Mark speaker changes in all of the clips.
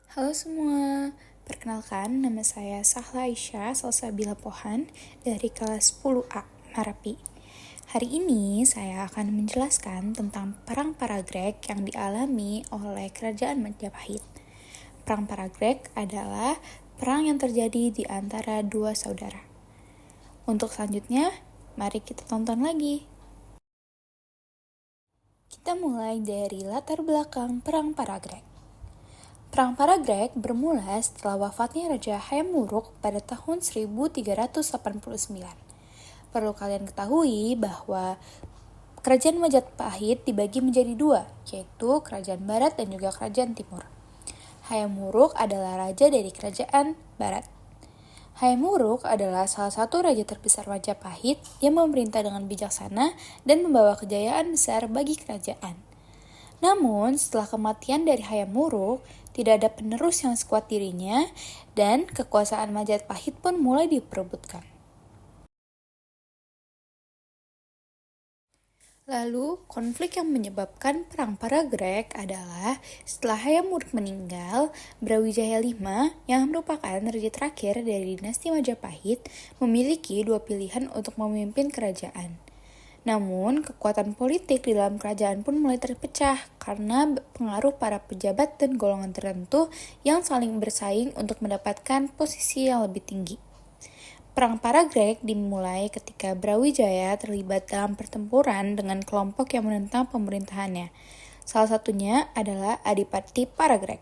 Speaker 1: Halo semua, perkenalkan nama saya Sahla Aisyah Salsabila Pohan dari kelas 10A, Marapi. Hari ini saya akan menjelaskan tentang Perang Paragreg yang dialami oleh Kerajaan Majapahit. Perang Paragreg adalah perang yang terjadi di antara dua saudara. Untuk selanjutnya, mari kita tonton lagi. Kita mulai dari latar belakang Perang Paragreg. Perang Paragreg bermula setelah wafatnya Raja Hayam Wuruk pada tahun 1389. Perlu kalian ketahui bahwa Kerajaan Majapahit dibagi menjadi dua, yaitu Kerajaan Barat dan juga Kerajaan Timur. Hayam Wuruk adalah raja dari Kerajaan Barat. Hayam Wuruk adalah salah satu raja terbesar Majapahit yang memerintah dengan bijaksana dan membawa kejayaan besar bagi kerajaan. Namun, setelah kematian dari Hayam Wuruk, tidak ada penerus yang sekuat dirinya, dan kekuasaan Majapahit pun mulai diperebutkan. Lalu, konflik yang menyebabkan Perang Paragreg adalah setelah Hayam Wuruk meninggal, Brawijaya V yang merupakan raja terakhir dari dinasti Majapahit memiliki dua pilihan untuk memimpin kerajaan. Namun, kekuatan politik di dalam kerajaan pun mulai terpecah karena pengaruh para pejabat dan golongan tertentu yang saling bersaing untuk mendapatkan posisi yang lebih tinggi. Perang Paragreg dimulai ketika Brawijaya terlibat dalam pertempuran dengan kelompok yang menentang pemerintahannya. Salah satunya adalah Adipati Paragreg.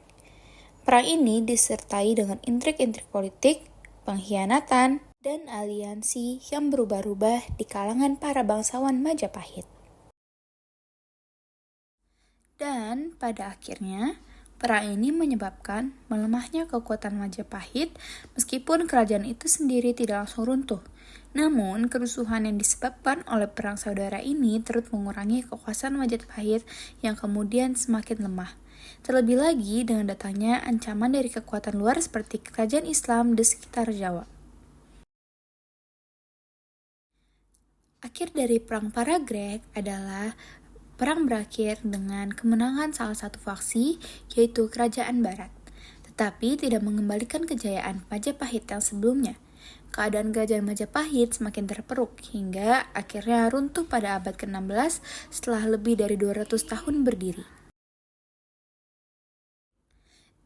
Speaker 1: Perang ini disertai dengan intrik-intrik politik, pengkhianatan, dan aliansi yang berubah-ubah di kalangan para bangsawan Majapahit. Dan pada akhirnya, perang ini menyebabkan melemahnya kekuatan Majapahit meskipun kerajaan itu sendiri tidak langsung runtuh. Namun, kerusuhan yang disebabkan oleh perang saudara ini turut mengurangi kekuasaan Majapahit yang kemudian semakin lemah. Terlebih lagi dengan datangnya ancaman dari kekuatan luar seperti kerajaan Islam di sekitar Jawa. Akhir dari Perang Paragreg adalah perang berakhir dengan kemenangan salah satu faksi, yaitu Kerajaan Barat, tetapi tidak mengembalikan kejayaan Majapahit yang sebelumnya. Keadaan Kerajaan Majapahit semakin terpuruk hingga akhirnya runtuh pada abad ke-16 setelah lebih dari 200 tahun berdiri.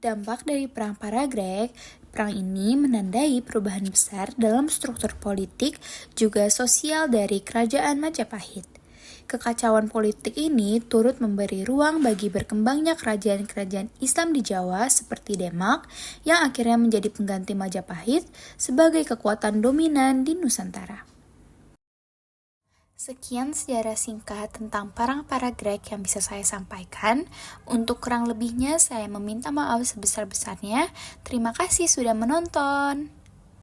Speaker 1: Dampak dari Perang Paragreg, perang ini menandai perubahan besar dalam struktur politik juga sosial dari Kerajaan Majapahit. Kekacauan politik ini turut memberi ruang bagi berkembangnya kerajaan-kerajaan Islam di Jawa seperti Demak yang akhirnya menjadi pengganti Majapahit sebagai kekuatan dominan di Nusantara. Sekian sejarah singkat tentang Perang Paragreg yang bisa saya sampaikan. Untuk kurang lebihnya saya meminta maaf sebesar-besarnya. Terima kasih sudah menonton.